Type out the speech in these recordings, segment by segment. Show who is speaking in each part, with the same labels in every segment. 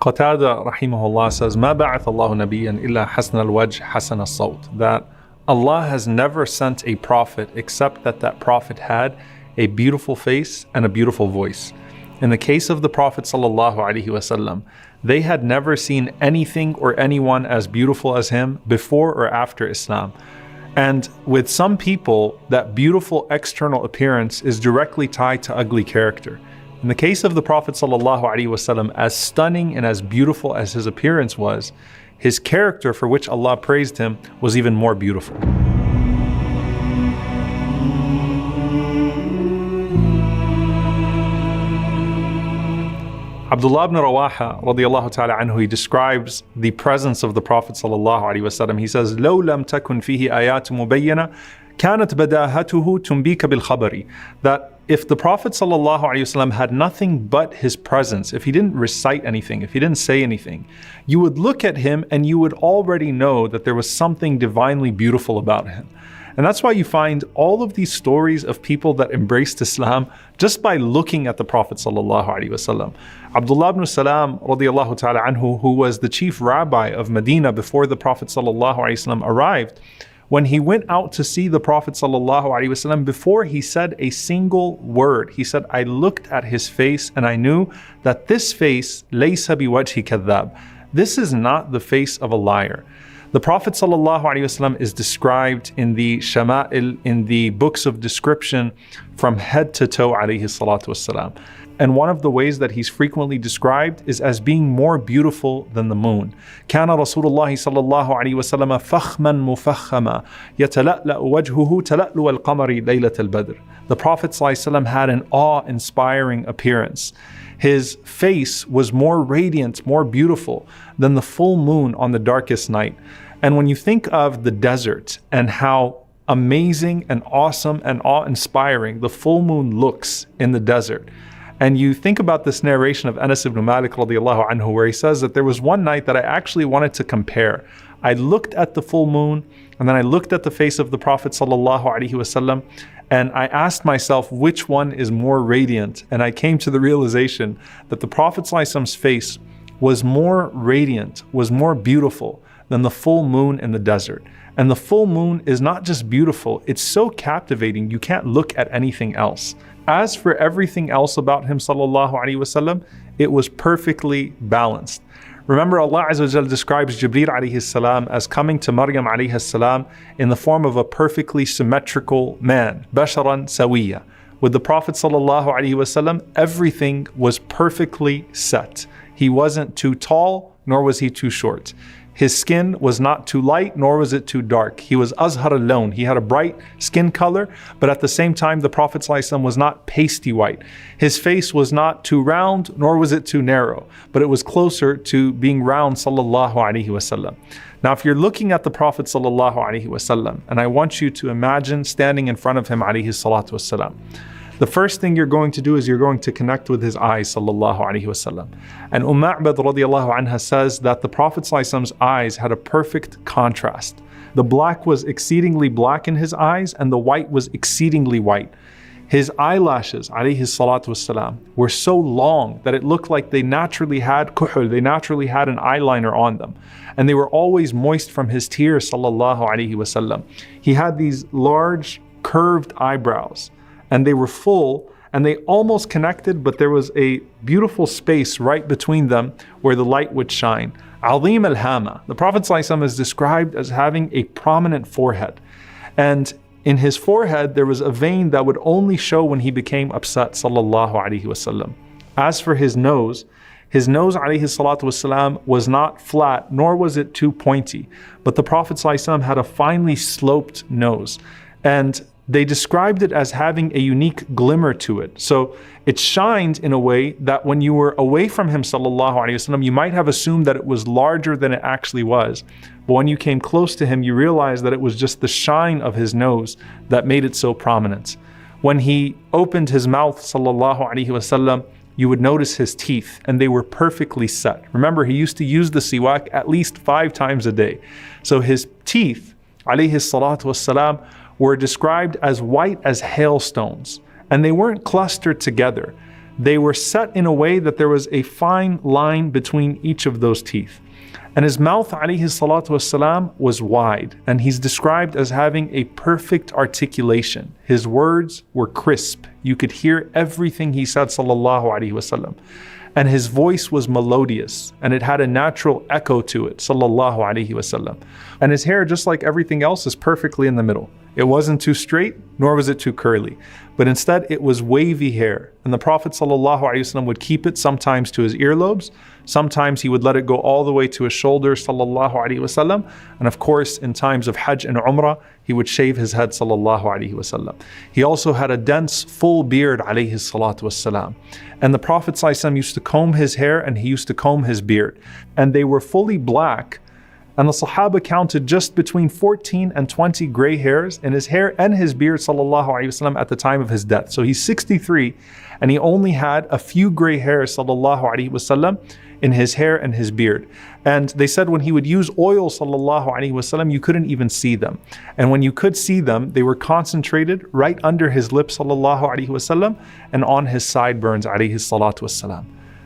Speaker 1: Qatada rahimahullah says, "Ma ba'ath Allahu nabiyyan illa hasan al-wajh hasan al-sawt." That Allah has never sent a prophet except that prophet had a beautiful face and a beautiful voice. In the case of the Prophet sallallahu alaihi wasallam, they had never seen anything or anyone as beautiful as him before or after Islam. And with some people, that beautiful external appearance is directly tied to ugly character. In the case of the Prophet ﷺ, as stunning and as beautiful as his appearance was, his character, for which Allah praised him, was even more beautiful. Abdullah ibn Rawaha radiallahu ta'ala anhu, he describes the presence of the Prophet ﷺ. He says, لو لم تكن فيه آيات مبينة كانت بداهته تنبيك بالخبر. That if the Prophet ﷺ had nothing but his presence, if he didn't recite anything, if he didn't say anything, you would look at him and you would already know that there was something divinely beautiful about him. And that's why you find all of these stories of people that embraced Islam just by looking at the Prophet ﷺ. Abdullah ibn Salam radiallahu ta'ala anhu, who was the chief rabbi of Medina before the Prophet ﷺ arrived, when he went out to see the Prophet ﷺ, before he said a single word, he said, I looked at his face and I knew that this face, laysa biwajhi kadhab. This is not the face of a liar. The Prophet ﷺ is described in the Shama'il, in the books of description, from head to toe, alayhi salatu wassalam. And one of the ways that he's frequently described is as being more beautiful than the moon. كان رسول الله صلى الله عليه وسلم فخما مفخما يتلألأ وجهه تلألؤ القمر ليلة البدر. The Prophet ﷺ had an awe-inspiring appearance. His face was more radiant, more beautiful than the full moon on the darkest night. And when you think of the desert and how amazing and awesome and awe-inspiring the full moon looks in the desert, and you think about this narration of Anas ibn Malik radiallahu anhu, where he says that there was one night that I actually wanted to compare. I looked at the full moon and then I looked at the face of the Prophet sallallahu alaihi wasallam, and I asked myself which one is more radiant, and I came to the realization that the Prophet sallallahu alaihi wasallam's face was more radiant, was more beautiful than the full moon in the desert. And the full moon is not just beautiful, it's so captivating you can't look at anything else. As for everything else about him sallallahu alaihi wasallam, it was perfectly balanced. Remember, Allah Azza wa Jal describes Jibreel alayhi salam as coming to Maryam alayhi salam in the form of a perfectly symmetrical man, basharan sawiya. With the Prophet sallallahu alaihi wasallam, everything was perfectly set. He wasn't too tall, nor was he too short. His skin was not too light, nor was it too dark. He was azhar al-lawn. He had a bright skin color, but at the same time, the Prophet ﷺ was not pasty white. His face was not too round, nor was it too narrow, but it was closer to being round, sallallahu alaihi wasallam. Now, if you're looking at the Prophet sallallahu alaihi wasallam, and I want you to imagine standing in front of him, alaihi salatu wasalam, the first thing you're going to do is you're going to connect with his eyes, sallallahu alaihi wasallam. And Ma'bad radiallahu anha says that the Prophet ﷺ's eyes had a perfect contrast. The black was exceedingly black in his eyes, and the white was exceedingly white. His eyelashes, alayhi salatu wasalam, were so long that it looked like they naturally had kuhul, they naturally had an eyeliner on them. And they were always moist from his tears, sallallahu alaihi wasallam. He had these large, curved eyebrows, and they were full, and they almost connected, but there was a beautiful space right between them where the light would shine. Azim al-Hama. The Prophet ﷺ is described as having a prominent forehead. And in his forehead, there was a vein that would only show when he became upset, sallallahu alaihi wasallam. As for his nose, alayhi salatu wasalam, was not flat, nor was it too pointy. But the Prophet ﷺ had a finely sloped nose. And they described it as having a unique glimmer to it. So it shined in a way that when you were away from him, sallallahu alaihi wasallam, you might have assumed that it was larger than it actually was. But when you came close to him, you realized that it was just the shine of his nose that made it so prominent. When he opened his mouth, sallallahu alaihi wasallam, you would notice his teeth, and they were perfectly set. Remember, he used to use the siwak at least 5 times a day. So his teeth, alayhi salatu wassalam, were described as white as hailstones, and they weren't clustered together. they were set in a way that there was a fine line between each of those teeth. And his mouth, alayhi salatu wassalam, was wide, and he's described as having a perfect articulation. His words were crisp. You could hear everything he said, sallallahu alayhi wasallam. And his voice was melodious, and it had a natural echo to it, sallallahu alayhi wasallam. And his hair, just like everything else, is perfectly in the middle. It wasn't too straight, nor was it too curly, but instead it was wavy hair. And the Prophet ﷺ would keep it sometimes to his earlobes, sometimes he would let it go all the way to his shoulders, sallallahu alaihi wasallam. And of course, in times of Hajj and Umrah, he would shave his head, sallallahu alaihi wasallam. He also had a dense, full beard, alayhi salatu wassalam. And the Prophet ﷺ used to comb his hair and he used to comb his beard. And they were fully black. And the Sahaba counted just between 14 and 20 gray hairs in his hair and his beard, sallallahu alaihi wasallam, at the time of his death. So he's 63 and he only had a few gray hairs, sallallahu alaihi wasallam, in his hair and his beard. And they said when he would use oil, sallallahu alaihi wasallam, you couldn't even see them. And when you could see them, they were concentrated right under his lips, sallallahu alaihi wasallam, and on his sideburns, alaihi salatu wasalam.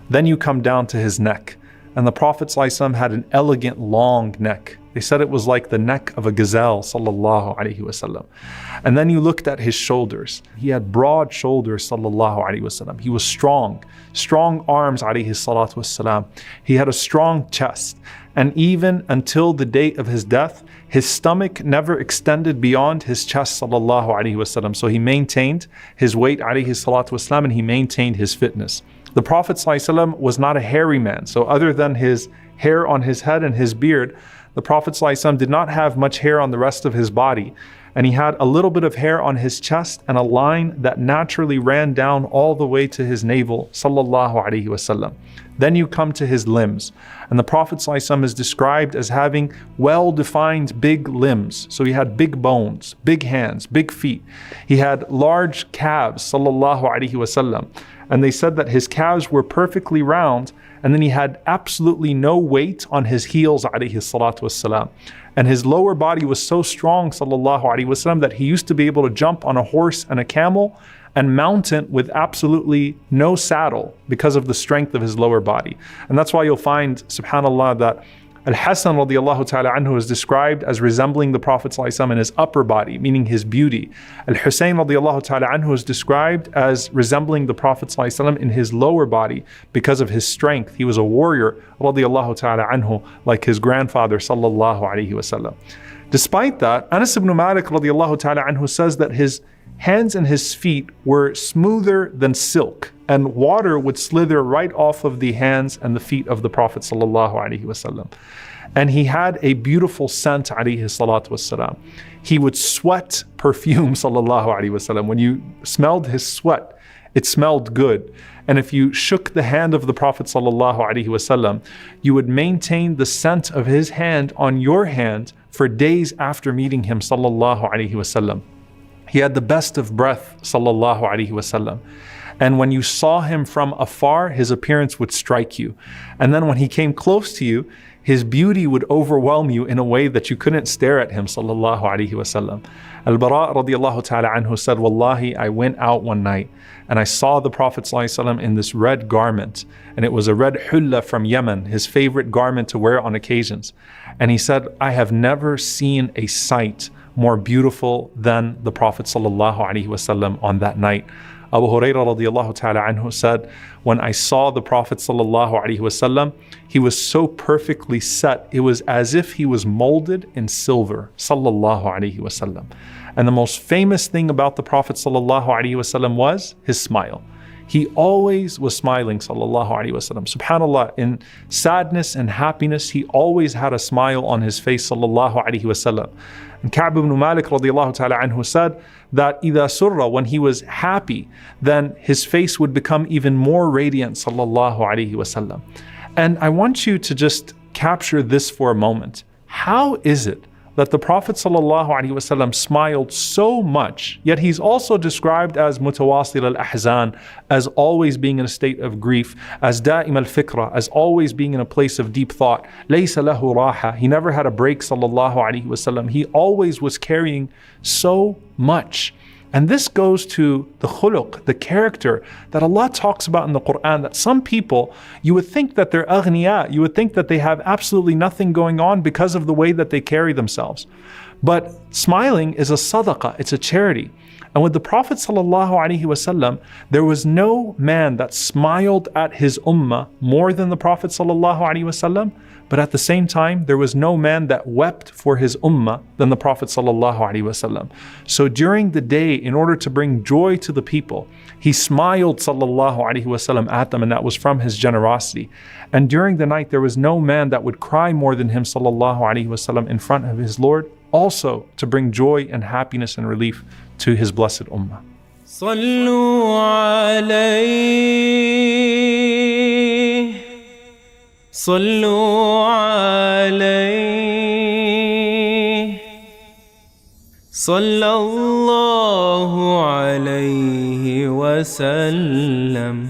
Speaker 1: Then you come down to his neck. And the Prophet ﷺ had an elegant long neck. They said it was like the neck of a gazelle, sallallahu alaihi wasallam. And then you looked at his shoulders. He had broad shoulders, sallallahu alaihi wasallam. He was strong arms, alaihi salatu wasalam. He had a strong chest. And even until the date of his death, his stomach never extended beyond his chest, sallallahu alaihi wasallam. So he maintained his weight, alaihi salatu wasalam, and he maintained his fitness. The Prophet ﷺ was not a hairy man. So other than his hair on his head and his beard, the Prophet ﷺ did not have much hair on the rest of his body. And he had a little bit of hair on his chest and a line that naturally ran down all the way to his navel, sallallahu alaihi wasallam. Then you come to his limbs. And the Prophet ﷺ is described as having well-defined big limbs. So he had big bones, big hands, big feet. He had large calves, sallallahu alaihi wasallam. And they said that his calves were perfectly round, and then he had absolutely no weight on his heels, alayhi salatu wassalam. And his lower body was so strong, sallallahu alaihi wasallam, that he used to be able to jump on a horse and a camel and mount it with absolutely no saddle because of the strength of his lower body. And that's why you'll find, subhanAllah, that Al-Hasan radiallahu ta'ala anhu is described as resembling the Prophet ﷺ in his upper body, meaning his beauty. Al-Husayn radiallahu ta'ala anhu is described as resembling the Prophet ﷺ in his lower body because of his strength. He was a warrior radiallahu ta'ala anhu, like his grandfather sallallahu alayhi wasallam. Despite that, Anas ibn Malik radiallahu ta'ala anhu says that his hands and his feet were smoother than silk, and water would slither right off of the hands and the feet of the Prophet sallallahu alaihi wasallam. And he had a beautiful scent, alayhi salatu wassalam. He would sweat perfume, sallallahu alaihi wasallam. When you smelled his sweat, it smelled good. And if you shook the hand of the Prophet sallallahu alaihi wasallam, you would maintain the scent of his hand on your hand for days after meeting him, sallallahu alaihi wasallam. He had the best of breath, sallallahu alaihi wasallam. And when you saw him from afar, his appearance would strike you. And then when he came close to you, his beauty would overwhelm you in a way that you couldn't stare at him, sallallahu alaihi wasallam. Al-Bara radiallahu ta'ala anhu said, Wallahi, I went out one night and I saw the Prophet sallallahu alaihi wasallam in this red garment. And it was a red hulla from Yemen, his favorite garment to wear on occasions. And he said, I have never seen a sight more beautiful than the Prophet sallallahu alaihi wasallam on that night. Abu Hurairah radiallahu ta'ala anhu said, when I saw the Prophet sallallahu alaihi wasallam, he was so perfectly set, it was as if he was molded in silver, sallallahu alaihi wasallam. And the most famous thing about the Prophet sallallahu alaihi wasallam was his smile. He always was smiling, sallallahu alaihi wasallam. Subhanallah, in sadness and happiness, he always had a smile on his face, sallallahu alaihi wasallam. And Ka'b ibn Malik radiallahu ta'ala anhu said that إِذَا surra, when he was happy, then his face would become even more radiant, sallallahu alaihi wasallam. And I want you to just capture this for a moment. How is it that the Prophet ﷺ smiled so much, yet he's also described as mutawasil al-ahzan, as always being in a state of grief, as da'im al-fikra, as always being in a place of deep thought. Laysa lahu raha, he never had a break, sallallahu alaihi wasallam. He always was carrying so much. And this goes to the khuluq, the character that Allah talks about in the Quran, that some people, you would think that they're aghniya, you would think that they have absolutely nothing going on because of the way that they carry themselves. But smiling is a sadaqah, it's a charity. And with the Prophet ﷺ, there was no man that smiled at his ummah more than the Prophet ﷺ, but at the same time, there was no man that wept for his ummah than the Prophet ﷺ. So during the day, in order to bring joy to the people, he smiled ﷺ at them, and that was from his generosity. And during the night, there was no man that would cry more than him ﷺ in front of his Lord, also to bring joy and happiness and relief to his blessed ummah.
Speaker 2: صلوا عليه صلوا عليه صلى الله عليه وسلم